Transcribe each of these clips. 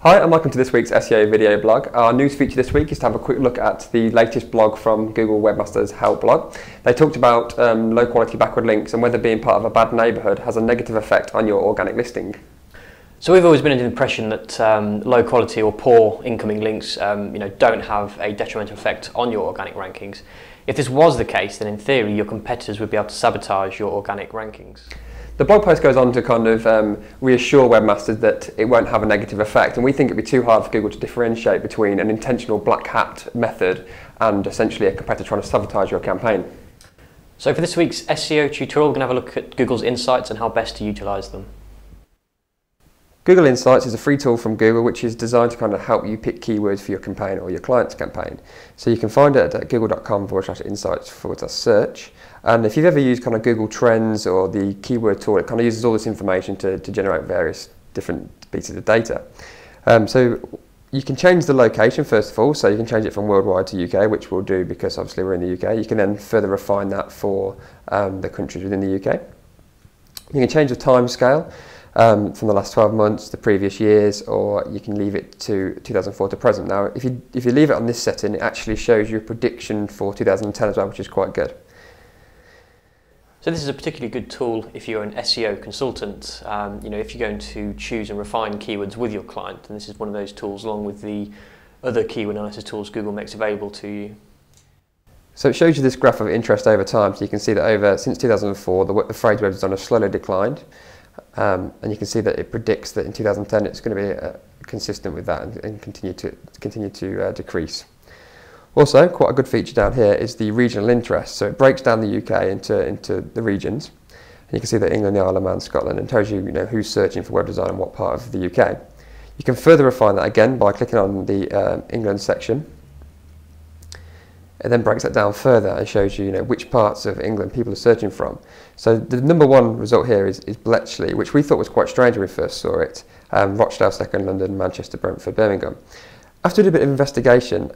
Hi and welcome to this week's SEO video blog. Our news feature this week is to have a quick look at the latest blog from Google Webmaster's Help blog. They talked about low quality backward links and whether being part of a bad neighbourhood has a negative effect on your organic listing. So we've always been under the impression that low quality or poor incoming links don't have a detrimental effect on your organic rankings. If this was the case, then in theory your competitors would be able to sabotage your organic rankings. The blog post goes on to kind of reassure webmasters that it won't have a negative effect, and we think it'd be too hard for Google to differentiate between an intentional black hat method and essentially a competitor trying to sabotage your campaign. So for this week's SEO tutorial, we're going to have a look at Google's insights and how best to utilise them. Google Insights is a free tool from Google which is designed to kind of help you pick keywords for your campaign or your client's campaign. So you can find it at google.com/insights/search. And if you've ever used kind of Google Trends or the keyword tool, it kind of uses all this information to generate various different pieces of data. So you can change the location first of all, so you can change it from worldwide to UK, which we'll do because obviously we're in the UK. You can then further refine that for the countries within the UK. You can change the time scale. From the last 12 months, the previous years, or you can leave it to 2004 to present. Now, if you leave it on this setting, it actually shows you a prediction for 2010 as well, which is quite good. So this is a particularly good tool if you're an SEO consultant. If you're going to choose and refine keywords with your client, and this is one of those tools along with the other keyword analysis tools Google makes available to you. So it shows you this graph of interest over time, so you can see that since 2004, the phrase web design has slowly declined. And you can see that it predicts that in 2010 it's going to be consistent with that and continue to decrease. Also, quite a good feature down here is the regional interest. So it breaks down the UK into the regions, and you can see that England, the Isle of Man, Scotland, and tells you who's searching for web design in what part of the UK. You can further refine that again by clicking on the England section. It then breaks that down further and shows you, which parts of England people are searching from. So the number one result here is Bletchley, which we thought was quite strange when we first saw it. Rochdale second, London, Manchester, Brentford, Birmingham. After we did a bit of investigation,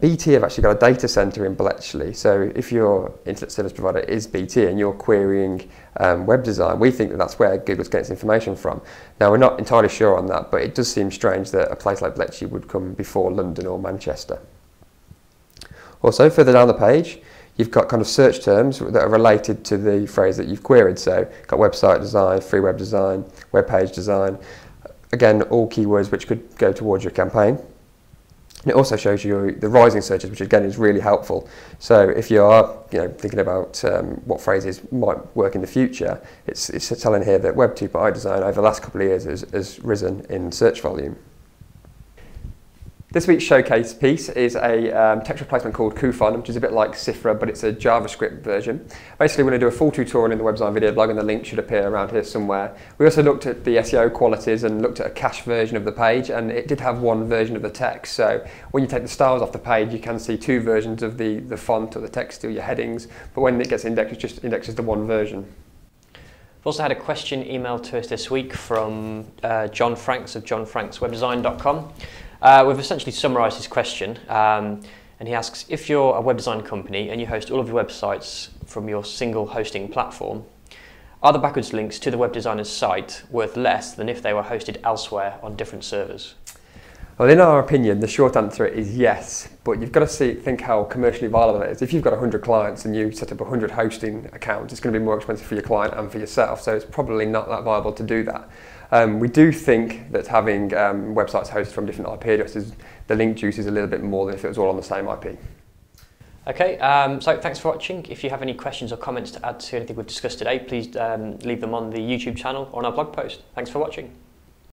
BT have actually got a data centre in Bletchley. So if your internet service provider is BT and you're querying web design, we think that that's where Google's getting its information from. Now, we're not entirely sure on that, but it does seem strange that a place like Bletchley would come before London or Manchester. Also, further down the page, you've got kind of search terms that are related to the phrase that you've queried. So, got website design, free web design, web page design. Again, all keywords which could go towards your campaign. And it also shows you the rising searches, which again is really helpful. So, if you are thinking about what phrases might work in the future, it's telling here that Web 2.0 design over the last couple of years has risen in search volume. This week's showcase piece is a text replacement called Kufon, which is a bit like Cifra, but it's a JavaScript version. Basically, we're going to do a full tutorial in the Web Design video blog, and the link should appear around here somewhere. We also looked at the SEO qualities and looked at a cache version of the page, and it did have one version of the text. So when you take the styles off the page, you can see two versions of the font or the text or your headings, but when it gets indexed, it just indexes the one version. We've also had a question emailed to us this week from John Franks of johnfrankswebdesign.com. We've essentially summarised his question, and he asks, if you're a web design company and you host all of your websites from your single hosting platform, are the backwards links to the web designer's site worth less than if they were hosted elsewhere on different servers? Well, in our opinion, the short answer is yes, but you've got to think how commercially viable it is. If you've got 100 clients and you set up 100 hosting accounts, it's going to be more expensive for your client and for yourself, so it's probably not that viable to do that. We do think that having websites hosted from different IP addresses, the link juice is a little bit more than if it was all on the same IP. Okay, so thanks for watching. If you have any questions or comments to add to anything we've discussed today, please leave them on the YouTube channel or on our blog post. Thanks for watching.